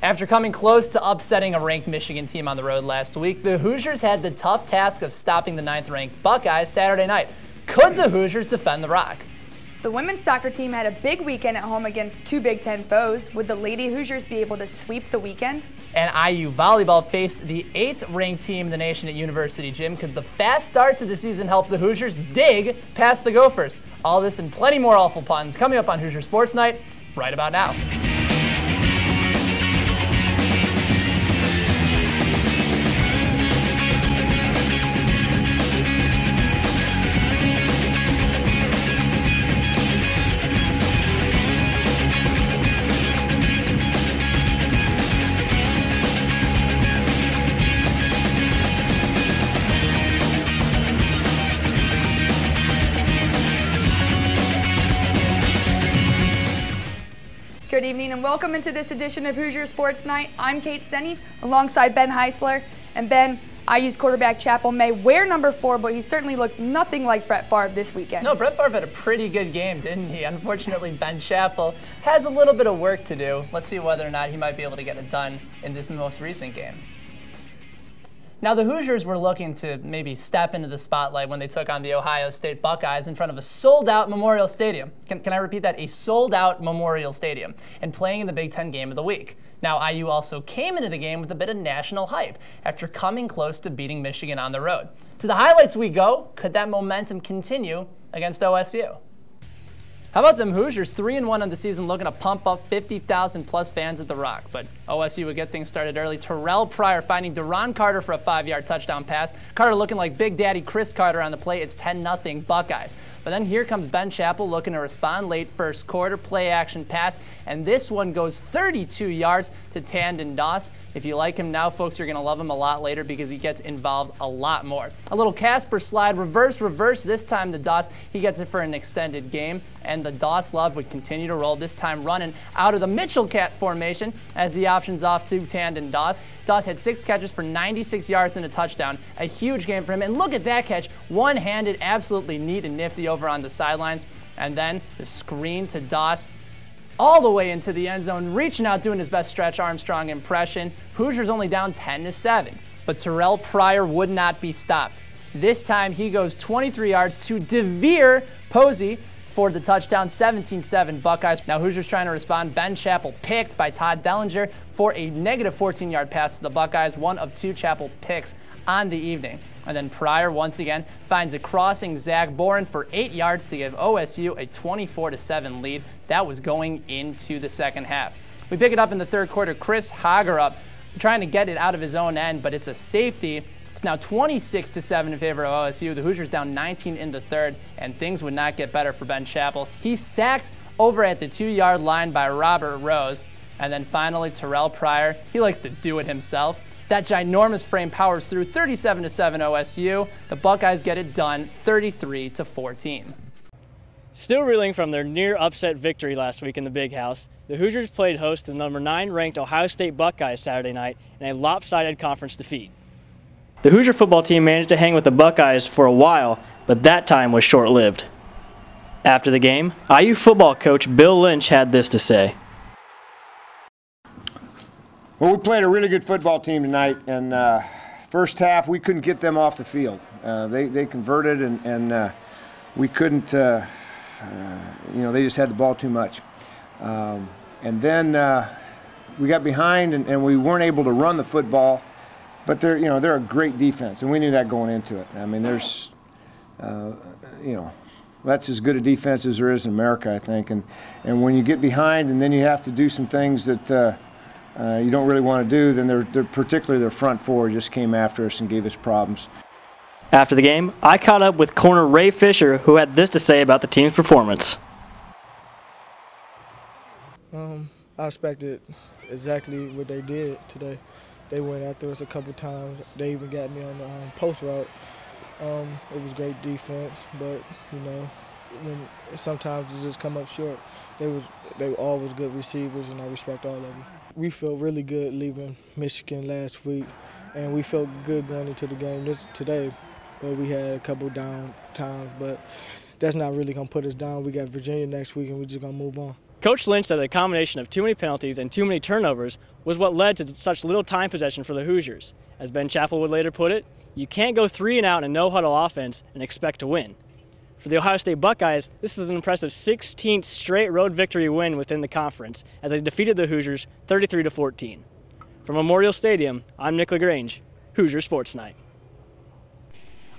After coming close to upsetting a ranked Michigan team on the road last week, the Hoosiers had the tough task of stopping the 9th-ranked Buckeyes Saturday night. Could the Hoosiers defend the Rock? The women's soccer team had a big weekend at home against two Big Ten foes. Would the Lady Hoosiers be able to sweep the weekend? And IU volleyball faced the 8th-ranked team in the nation at University Gym. Could the fast start to the season help the Hoosiers dig past the Gophers? All this and plenty more awful puns coming up on Hoosier Sports Night right about now. Good evening and welcome into this edition of Hoosier Sports Night. I'm Kate Senne alongside Ben Heisler. And Ben, IU's quarterback Chappell may wear number 4, but he certainly looked nothing like Brett Favre this weekend. No, Brett Favre had a pretty good game, didn't he? Unfortunately, Ben Chappell has a little bit of work to do. Let's see whether or not he might be able to get it done in this most recent game. Now, the Hoosiers were looking to maybe step into the spotlight when they took on the Ohio State Buckeyes in front of a sold-out Memorial Stadium. Can I repeat that? A sold-out Memorial Stadium, and playing in the Big Ten game of the week. Now, IU also came into the game with a bit of national hype after coming close to beating Michigan on the road. To the highlights we go. Could that momentum continue against OSU? How about them Hoosiers, 3-1 on the season, looking to pump up 50,000-plus fans at the Rock. But OSU would get things started early. Terrell Pryor finding Deron Carter for a 5-yard touchdown pass. Carter looking like Big Daddy Chris Carter on the play. It's 10-0 Buckeyes. But then here comes Ben Chappell looking to respond late first quarter, play-action pass. And this one goes 32 yards to Tandon Doss. If you like him now, folks, you're going to love him a lot later because he gets involved a lot more. A little Casper slide, reverse, this time to Doss. He gets it for an extended game. And the Doss love would continue to roll, this time running out of the Mitchell Cat formation as he options off to Tandon Doss. Doss had 6 catches for 96 yards and a touchdown. A huge game for him. And look at that catch. One-handed, absolutely neat and nifty over on the sidelines. And then the screen to Doss all the way into the end zone, reaching out, doing his best Stretch Armstrong impression. Hoosiers only down 10-7. But Terrell Pryor would not be stopped. This time he goes 23 yards to DeVere Posey for the touchdown, 17-7 Buckeyes. Now Hoosiers trying to respond. Ben Chappell picked by Todd Dellinger for a negative 14-yard pass to the Buckeyes, one of 2 Chappell picks on the evening. And then Pryor once again finds a crossing Zach Boren for 8 yards to give OSU a 24-7 lead. That was going into the second half. We pick it up in the third quarter. Chris Hagerup trying to get it out of his own end, but it's a safety. It's now 26-7 in favor of OSU. The Hoosiers down 19 in the third, and things would not get better for Ben Chappell. He's sacked over at the 2-yard line by Robert Rose. And then finally, Terrell Pryor. He likes to do it himself. That ginormous frame powers through, 37-7 OSU. The Buckeyes get it done, 33-14. Still reeling from their near upset victory last week in the Big House, the Hoosiers played host to the number 9 ranked Ohio State Buckeyes Saturday night in a lopsided conference defeat. The Hoosier football team managed to hang with the Buckeyes for a while, but that time was short-lived. After the game, IU football coach Bill Lynch had this to say. Well, we played a really good football team tonight, and first half we couldn't get them off the field. They converted, and we couldn't. They just had the ball too much. And then we got behind, and we weren't able to run the football. But they're a great defense, and we knew that going into it. I mean, there's, that's as good a defense as there is in America, I think. And when you get behind, and then you have to do some things that you don't really want to do, then they're particularly their front four just came after us and gave us problems. After the game, I caught up with corner Ray Fisher, who had this to say about the team's performance. I expected exactly what they did today. They went after us a couple times. They even got me on the post route. It was great defense, but when sometimes it just come up short. They were always good receivers, and I respect all of them. We felt really good leaving Michigan last week, and we felt good going into the game today. But we had a couple down times, but that's not really gonna put us down. We got Virginia next week, and we're just gonna move on. Coach Lynch said that a combination of too many penalties and too many turnovers was what led to such little time possession for the Hoosiers. As Ben Chappell would later put it, you can't go 3 and out in a no-huddle offense and expect to win. For the Ohio State Buckeyes, this is an impressive 16th straight road victory win within the conference as they defeated the Hoosiers 33-14. From Memorial Stadium, I'm Nick LaGrange, Hoosier Sports Night.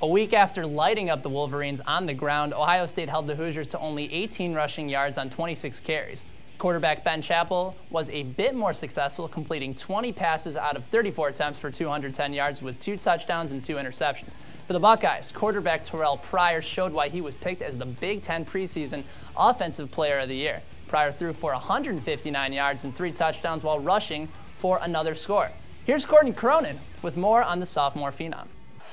A week after lighting up the Wolverines on the ground, Ohio State held the Hoosiers to only 18 rushing yards on 26 carries. Quarterback Ben Chappell was a bit more successful, completing 20 passes out of 34 attempts for 210 yards with 2 touchdowns and 2 interceptions. For the Buckeyes, quarterback Terrell Pryor showed why he was picked as the Big Ten preseason Offensive Player of the Year. Pryor threw for 159 yards and 3 touchdowns while rushing for another score. Here's Courtney Cronin with more on the sophomore phenom.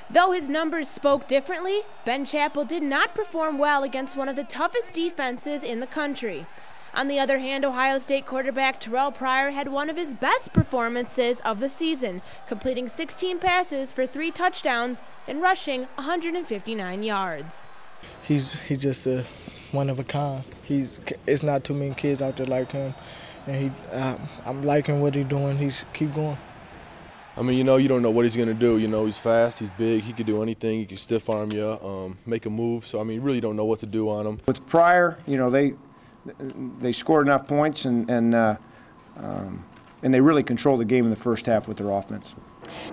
Though his numbers spoke differently, Ben Chappell did not perform well against one of the toughest defenses in the country. On the other hand, Ohio State quarterback Terrell Pryor had one of his best performances of the season, completing 16 passes for 3 touchdowns and rushing 159 yards. He's just one of a kind. It's not too many kids out there like him, and I'm liking what he's doing. Keep going. I mean, you don't know what he's going to do. He's fast, he's big, he can do anything. He can stiff arm you, make a move. So, I mean, you really don't know what to do on him. With Pryor, they scored enough points and they really controlled the game in the first half with their offense.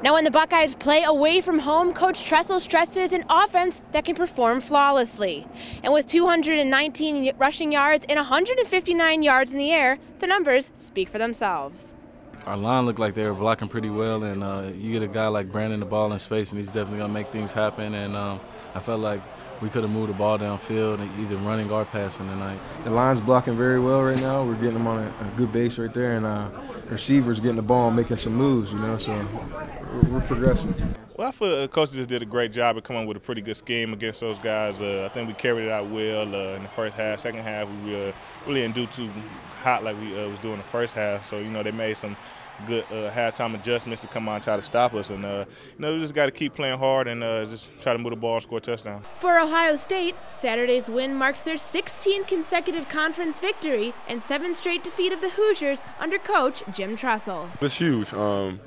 Now when the Buckeyes play away from home, Coach Tressel stresses an offense that can perform flawlessly. And with 219 rushing yards and 159 yards in the air, the numbers speak for themselves. Our line looked like they were blocking pretty well, and you get a guy like Brandon the ball in space, and he's definitely going to make things happen. And I felt like we could have moved the ball downfield, either running or passing tonight. The line's blocking very well right now. We're getting them on a good base right there, and the receivers getting the ball and making some moves, so we're progressing. Well, I feel the coaches just did a great job of coming with a pretty good scheme against those guys. I think we carried it out well in the first half. Second half, we really didn't do too hot like we was doing the first half. So, they made some good halftime adjustments to come out and try to stop us. And, we just got to keep playing hard and just try to move the ball and score a touchdown. For Ohio State, Saturday's win marks their 16th consecutive conference victory and 7th straight defeat of the Hoosiers under Coach Jim Tressel. It's huge.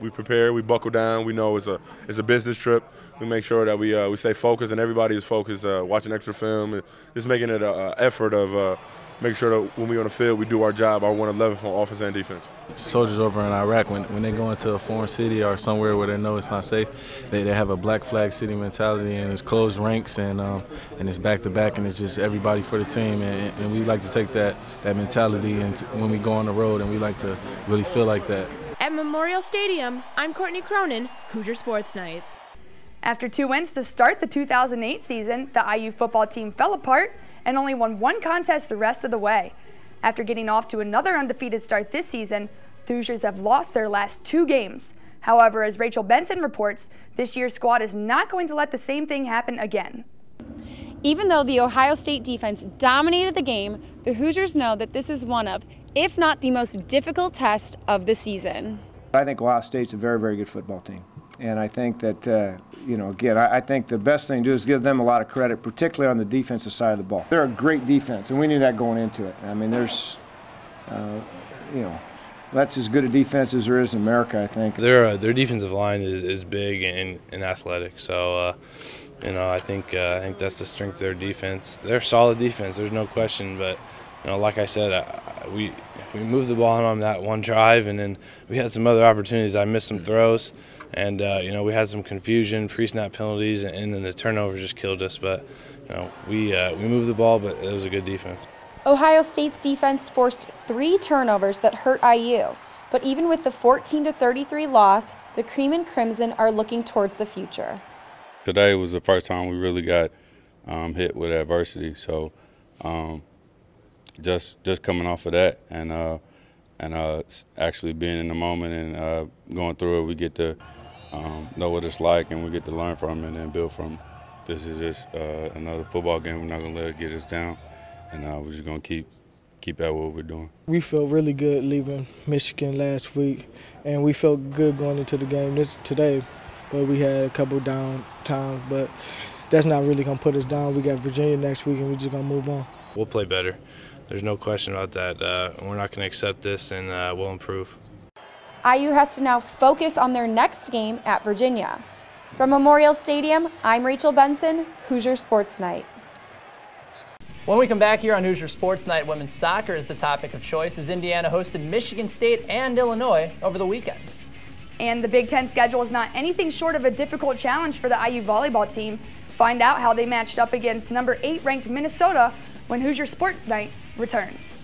We prepare, we buckle down. We know it's a business trip. We make sure that we stay focused and everybody is focused, watching extra film, and just making it an effort of make sure that when we're on the field, we do our job, our 111 on offense and defense. Soldiers over in Iraq, when they go into a foreign city or somewhere where they know it's not safe, they have a black flag city mentality, and it's closed ranks, and it's back-to-back, and it's just everybody for the team. And we like to take that mentality and when we go on the road, and we like to really feel like that. At Memorial Stadium, I'm Courtney Cronin, Hoosier Sports Night. After 2 wins to start the 2008 season, the IU football team fell apart and only won 1 contest the rest of the way. After getting off to another undefeated start this season, the Hoosiers have lost their last 2 games. However, as Rachel Benson reports, this year's squad is not going to let the same thing happen again. Even though the Ohio State defense dominated the game, the Hoosiers know that this is one of, if not the most difficult test of the season. I think Ohio State's a very, very good football team. And I think that, again, I think the best thing to do is give them a lot of credit, particularly on the defensive side of the ball. They're a great defense, and we knew that going into it. I mean, there's, that's as good a defense as there is in America, I think. Their defensive line is big and athletic, so I think that's the strength of their defense. They're a solid defense, there's no question, but like I said, we moved the ball on that one drive, and then we had some other opportunities. I missed some throws, and we had some confusion, pre-snap penalties, and then the turnovers just killed us. But we moved the ball, but it was a good defense. Ohio State's defense forced 3 turnovers that hurt IU, but even with the 14-33 loss, the Cream and Crimson are looking towards the future. Today was the first time we really got hit with adversity, so just coming off of that and actually being in the moment and going through it, we get to know what it's like, and we get to learn from it and build from it. This is just another football game. We're not going to let it get us down, and we're just going to keep at what we're doing. We felt really good leaving Michigan last week, and we felt good going into the game today, but we had a couple down times, but that's not really going to put us down. We got Virginia next week, and we're just going to move on. We'll play better. there's no question about that. We're not going to accept this, and we'll improve. IU has to now focus on their next game at Virginia. From Memorial Stadium, I'm Rachel Benson, Hoosier Sports Night. When we come back here on Hoosier Sports Night, women's soccer is the topic of choice as Indiana hosted Michigan State and Illinois over the weekend. And the Big Ten schedule is not anything short of a difficult challenge for the IU volleyball team. Find out how they matched up against number 8 ranked Minnesota when Hoosier Sports Night returns.